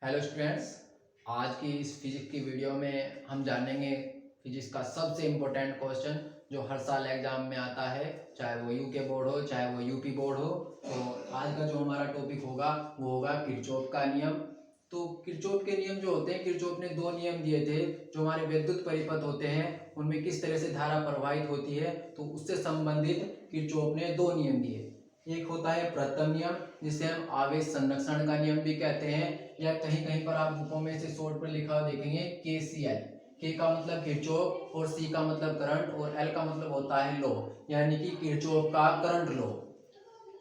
Hello students, आज की इस फिजिक्स की वीडियो में हम जानेंगे फिजिक्स का सबसे इम्पोर्टेंट क्वेश्चन जो हर साल एग्जाम में आता है, चाहे वो यूके बोर्ड हो चाहे वो यूपी बोर्ड हो। तो आज का जो हमारा टॉपिक होगा वो होगा किरचॉफ का नियम। तो किरचॉफ के नियम जो होते हैं, किरचॉफ ने दो नियम दिए थे जो हमारे विद्युत परिपथ होते हैं उनमें किस तरह से धारा प्रवाहित होती है, तो उससे संबंधित किरचॉफ ने दो नियम दिए। एक होता है प्रथम नियम जिसे हम आवेश संरक्षण का नियम भी कहते हैं, या कहीं कहीं पर आप बुकों में से शॉर्ट पर लिखा हुआ देखेंगे KCL। के का मतलब किरचॉफ और सी का मतलब करंट और एल का मतलब होता है लॉ, यानी कि किरचॉफ का करंट लॉ।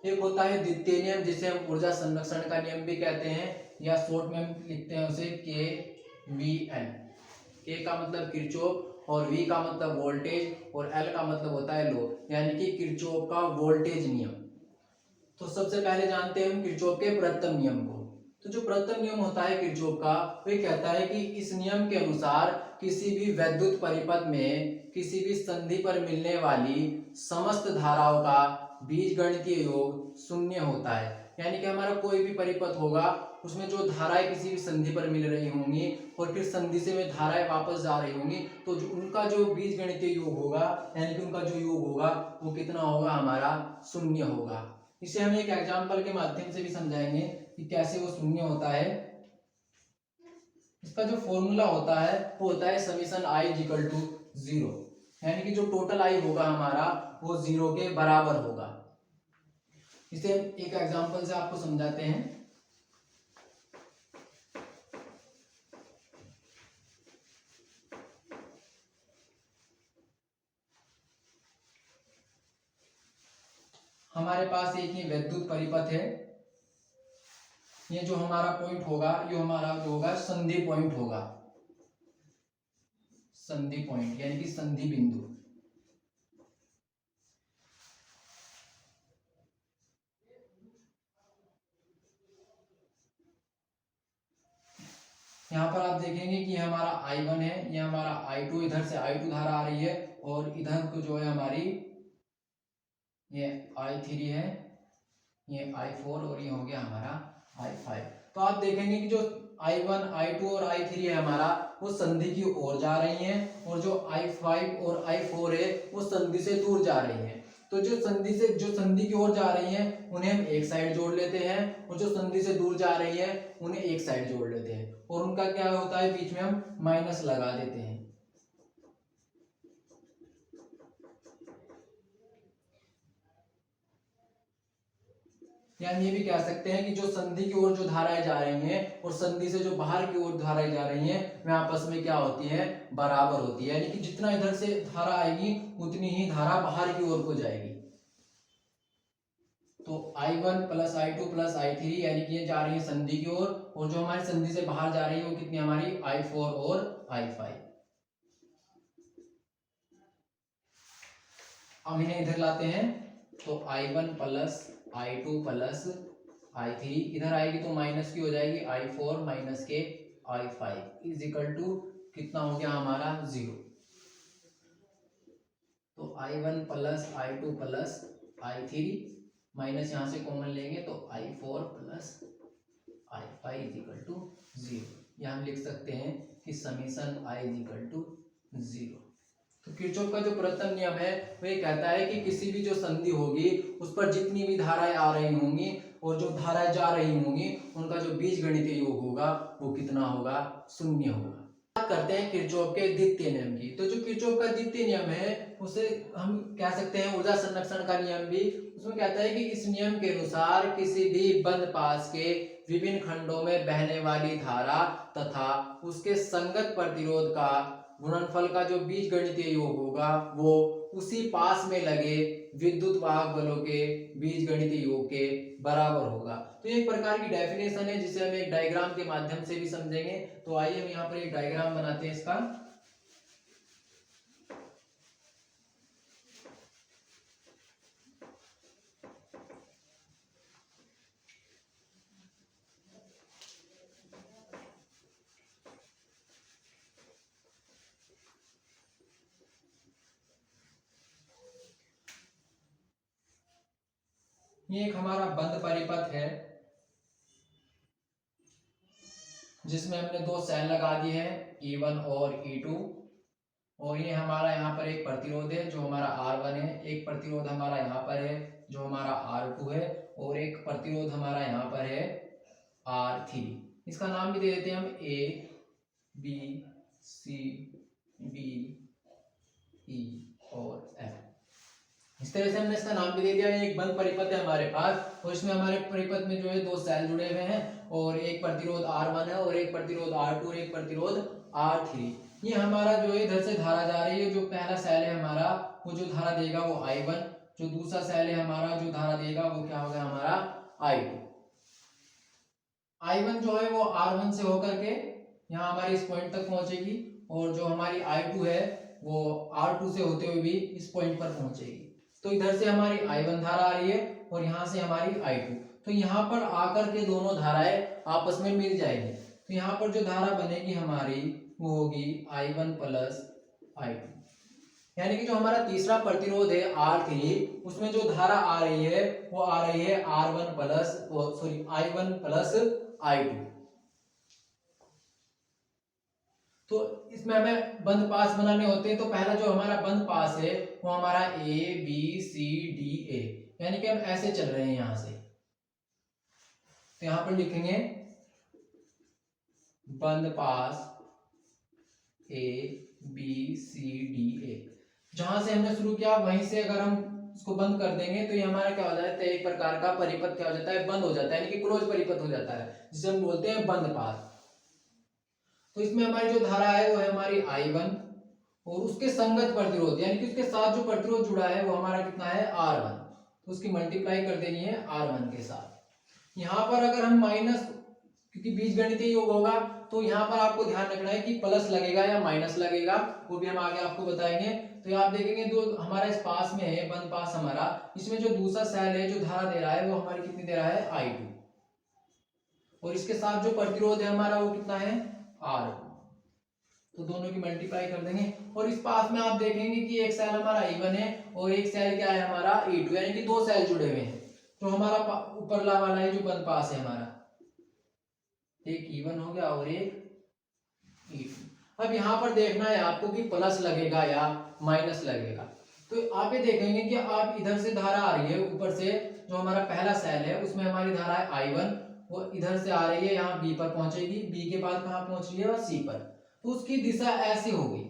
एक होता है द्वितीय नियम जिसे हम ऊर्जा संरक्षण का नियम भी कहते हैं, या शॉर्ट में हम लिखते हैं उसे KVL। के का मतलब किरचॉफ और वी का मतलब वोल्टेज और एल का मतलब होता है लॉ, यानी कि किरचॉफ का वोल्टेज नियम। तो सबसे पहले जानते हैं हम किरचॉफ के प्रथम नियम को। तो जो प्रथम नियम होता है किरचॉफ का, वो कहता है कि इस नियम के अनुसार किसी भी वैद्युत परिपथ में किसी भी संधि पर मिलने वाली समस्त धाराओं का बीजगणितीय योग शून्य होता है। यानी कि हमारा कोई भी परिपथ होगा उसमें जो धाराएं किसी भी संधि पर मिल रही होंगी और फिर संधि से में धाराएं वापस जा रही होंगी, तो उनका जो बीजगणितीय योग होगा यानी कि उनका जो योग होगा वो कितना होगा, हमारा शून्य होगा। इसे हम एक एग्जाम्पल के माध्यम से भी समझाएंगे कि कैसे वो शून्य होता है। इसका जो फॉर्मूला होता है वो होता है समीशन i इक्वल टू 0, यानी कि जो टोटल i होगा हमारा वो 0 के बराबर होगा। इसे हम एक एग्जाम्पल से आपको समझाते हैं। हमारे पास एक ये विद्युत परिपथ है, ये जो हमारा पॉइंट होगा ये हमारा जो होगा संधि पॉइंट होगा, संधि पॉइंट यानी कि संधि बिंदु। यहाँ पर आप देखेंगे कि हमारा I1 है, ये हमारा I2, इधर से I2 धारा आ रही है और इधर को जो है हमारी ये I3 है, ये I4 और ये हो गया हमारा I5। तो आप देखेंगे कि जो I1, I2 और I3 है हमारा वो संधि की ओर जा रही हैं, और जो I5 और I4 है वो संधि से दूर जा रही हैं। तो जो संधि की ओर जा रही हैं उन्हें हम एक साइड जोड़ लेते हैं, और जो संधि से दूर जा रही है उन्हें एक साइड जोड़ लेते हैं, और उनका क्या होता है बीच में हम माइनस लगा देते हैं। यानी ये भी कह सकते हैं कि जो संधि की ओर जो धाराएं जा रही हैं और संधि से जो बाहर की ओर धाराएं जा रही हैं वे आपस में क्या होती हैं, बराबर होती है। यानी कि जितना इधर से धारा आएगी उतनी ही धारा बाहर की ओर को जाएगी। तो I1 plus I2 plus I3 यानी कि ये जा रही है संधि की ओर, और जो हमारी संधि से बाहर जा रही है वो कितनी हमारी I4 और I5। अब इन्हें इधर लाते हैं, तो I1 plus I2 plus I3 इधर आएगी तो माइनस की हो जाएगी, I4 माइनस के I5 इज इक्वल टू कितना हो गया हमारा 0। तो I1 plus I2 plus I3 minus यहाँ से कॉमन लेंगे तो I4 plus I5 is equal to 0। यह हम लिख सकते हैं कि summation I is equal to 0। तो किरचॉफ का जो प्रथम नियम है वो ये कहता है कि किसी भी जो संधि होगी उस पर जितनी भी धाराएं आ रही होंगी और जो धाराएं जा रही होंगी उनका जो बीजगणितीय योग होगा वो कितना होगा, शून्य होगा। बात करते हैं किरचॉफ के द्वितीय नियम की। तो जो किरचॉफ का द्वितीय नियम है उसे हम कह सकते हैं ऊर्जा संरक्षण का नियम भी। उसमें कहता है कि इस नियम के अनुसार किसी भी बंद पास के विभिन्न खंडों में बहने वाली धारा तथा उसके संगत प्रतिरोध का गुणनफल का जो बीजगणितीय योग होगा वो उसी पास में लगे विद्युत वाहक बलों के बीजगणितीय योग के बराबर होगा। तो ये एक प्रकार की डेफिनेशन है जिसे हम एक डायग्राम के माध्यम से भी समझेंगे। तो आइए हम यहाँ पर एक डायग्राम बनाते हैं इसका। ये एक हमारा बंद परिपथ है, जिसमें हमने दो सेल लगा दिए हैं E1 और E2, और ये हमारा यहाँ पर एक प्रतिरोध है जो हमारा R1 है, एक प्रतिरोध हमारा यहाँ पर है जो हमारा R2 है, और एक प्रतिरोध हमारा यहाँ पर है R3। इसका नाम भी दे देते हैं हम A B C D E और F। इस तरह से हमने इसका नाम भी दे दिया है। एक बंद परिपथ है हमारे पास, और इसमें हमारे परिपथ में जो है दो सेल जुड़े हुए हैं, और एक प्रतिरोध R1 है और एक प्रतिरोध R2 और एक प्रतिरोध R3। ये हमारा जो है इधर से धारा जा रही है, जो पहला सेल है हमारा वो जो धारा देगा वो I1, जो दूसरा सेल है हमारा जो धारा देगा वो क्या होगा हमारा I2। I1 जो है वो R1 से होकर के यहाँ हमारे इस पॉइंट तक पहुंचेगी, और जो हमारी I2 है वो R2 से होते हुए भी इस पॉइंट पर पहुंचेगी। तो इधर से हमारी I1 धारा आ रही है और यहाँ से हमारी I2, तो यहाँ पर आकर के दोनों धाराएं आपस में मिल जाएंगी। तो यहाँ पर जो धारा बनेगी हमारी वो होगी I1 प्लस I2, यानी कि जो हमारा तीसरा प्रतिरोध है R3, उसमें जो धारा आ रही है वो आ रही है R1 plus I1 plus I2। तो इसमें हमें बंद पास बनाने होते हैं। तो पहला जो हमारा बंद पास है वो हमारा A B C D A, यानी कि हम ऐसे चल रहे हैं यहां से। तो यहां पर लिखेंगे बंद पास A B C D A। जहां से हमने शुरू किया वहीं से अगर हम इसको बंद कर देंगे तो ये हमारा क्या हो जाता है, एक प्रकार का परिपथ क्या हो जाता है, बंद हो जाता है, यानी कि क्लोज परिपथ हो जाता है, जिसे हम बोलते हैं बंद पास। तो इसमें हमारी जो धारा है वो है हमारी I1, और उसके संगत प्रतिरोध यानी कि उसके साथ जो प्रतिरोध जुड़ा है वो हमारा कितना है R1, तो उसकी मल्टीप्लाई कर देनी है R1 के साथ। यहाँ पर अगर हम माइनस, क्योंकि बीजगणितीय योग होगा तो यहाँ पर आपको ध्यान रखना है कि प्लस लगेगा या माइनस लगेगा, वो भी हम आगे आपको बताएंगे। तो आप देखेंगे जो हमारा इस पास में है बंद पास हमारा, इसमें जो दूसरा सेल है जो धारा दे रहा है वो हमारी कितनी दे रहा है I2, और इसके साथ जो प्रतिरोध है हमारा वो कितना है R2, तो दोनों की मल्टीप्लाई कर देंगे। और इस पास में आप देखेंगे कि एक सेल हमारा E1 है और एक सेल क्या है हमारा E2, यानी कि दो सेल जुड़े हुए हैं। तो हमारा ऊपरला वाला है जो बंद पास है हमारा, एक E1 हो गया और एक E2। अब यहाँ पर देखना है आपको कि प्लस लगेगा या माइनस लगेगा। तो आप ये देखेंगे कि आप इधर से धारा आ रही है, ऊपर से जो हमारा पहला सेल है उसमें हमारी धारा है I1, वो इधर से आ रही है यहाँ B पर पहुंचेगी, B के बाद कहाँ पहुंच रही है C पर, तो उसकी दिशा ऐसी होगी,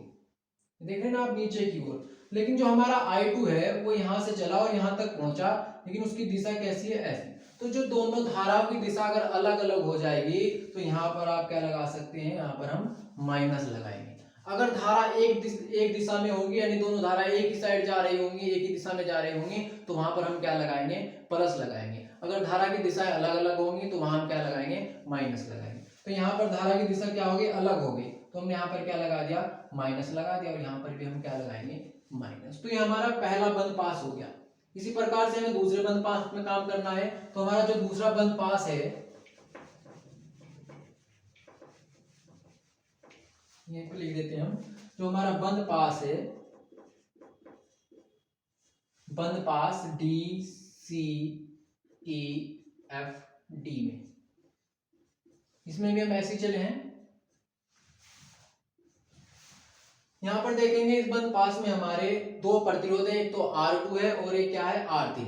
देख रहे हैं ना आप नीचे की ओर। लेकिन जो हमारा I2 है वो यहाँ से चला और यहाँ तक पहुंचा, लेकिन उसकी दिशा कैसी है, ऐसी। तो जो दोनों धाराओं की दिशा अगर अलग अलग हो जाएगी तो यहाँ पर आप क्या लगा सकते हैं, यहाँ पर हम माइनस लगाएंगे। अगर धारा एक दिशा में होगी, यानी दोनों धारा एक ही साइड जा रही होंगी, एक ही दिशा में जा रही होंगी, तो वहां पर हम क्या लगाएंगे, प्लस लगाएंगे। अगर धारा की दिशाएं अलग अलग होंगी तो वहां हम क्या लगाएंगे, माइनस लगाएंगे। तो यहाँ पर धारा की दिशा क्या होगी, अलग होगी, तो हमने यहाँ पर क्या लगा दिया, माइनस लगा दिया, और यहाँ पर भी हम क्या लगाएंगे, माइनस। तो ये हमारा पहला बंद पास हो गया। इसी प्रकार से हमें दूसरे बंद पास में काम करना है। तो हमारा जो दूसरा बंद पास है, ये पे लिख देते हैं हम, जो हमारा बंद पास है, बंद पास D C E F D में, इसमें भी हम ऐसे चले हैं। यहां पर देखेंगे इस बंद पास में हमारे दो प्रतिरोध है, एक तो R2 है और एक क्या है R3,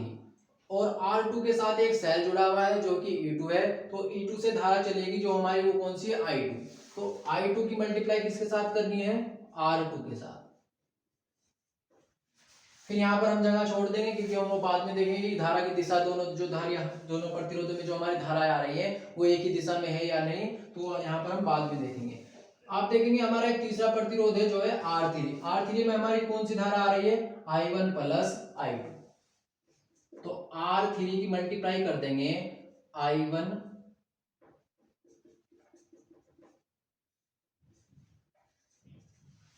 और R2 के साथ एक सेल जुड़ा हुआ है जो कि E2 है। तो E2 से धारा चलेगी जो हमारी वो कौन सी है, I2। तो I2 की मल्टीप्लाई किसके साथ करनी है, R2 के साथ। फिर यहाँ पर हम जगह छोड़ देंगे क्योंकि हम वो बाद में देखेंगे कि धारा की दिशा दोनों दोनों प्रतिरोधों में जो हमारी धाराएं आ रही है वो एक ही दिशा में है या नहीं, तो यहाँ पर हम बाद में देखेंगे। आप देखेंगे हमारा एक तीसरा प्रतिरोध है जो है R3 में हमारी कौन सी धारा आ रही है, I1 प्लस I2। तो R3 की मल्टीप्लाई कर देंगे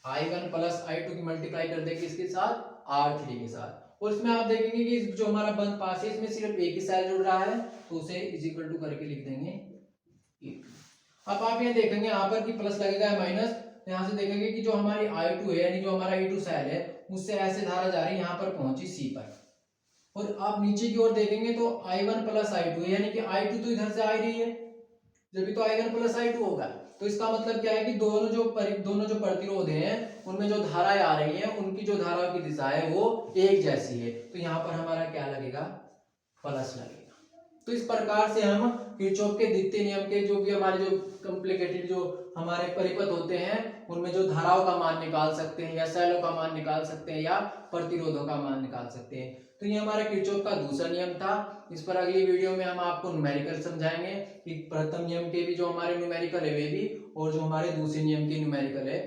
I1 प्लस I2 की मल्टीप्लाई कर देंगे इसके साथ, R3 के साथ। और इसमें आप देखेंगे कि जो हमारा बंद पास है इसमें सिर्फ एक ही सेल जुड़ रहा है, तो उसे इज इक्वल टू करके लिख देंगे E2। अब आप ये देखेंगे यहाँ पर कि प्लस लगेगा या माइनस, तो यहाँ से देखेंगे कि जो हमारी I2 है यानी जो हमारा E2 सेल है उससे ऐसे धारा जा रही है, यहाँ पर पहुंची C पर। और आप नीचे की ओर देखेंगे तो I1 प्लस I2 यानी कि I2 तो इधर से आ रही है, जब भी तो I1 प्लस I2 होगा। तो इसका मतलब क्या है कि दोनों जो प्रतिरोध हैं उनमें जो धाराएं आ रही हैं उनकी जो धाराओं की दिशा है वो एक जैसी है, तो यहाँ पर हमारा क्या लगेगा, प्लस लगेगा। तो इस प्रकार से हम किरचॉफ के द्वितीय नियम के जो भी हमारे जो कॉम्प्लिकेटेड जो हमारे परिपथ होते हैं उनमें जो धाराओं का मान निकाल सकते हैं या शैलों का मान निकाल सकते हैं या प्रतिरोधों का मान निकाल सकते हैं। तो ये हमारा किरचॉफ का दूसरा नियम था। इस पर अगली वीडियो में हम आपको न्यूमेरिकल समझाएंगे कि प्रथम नियम के भी जो हमारे न्यूमेरिकल है वे भी, और जो हमारे दूसरे नियम के न्यूमेरिकल है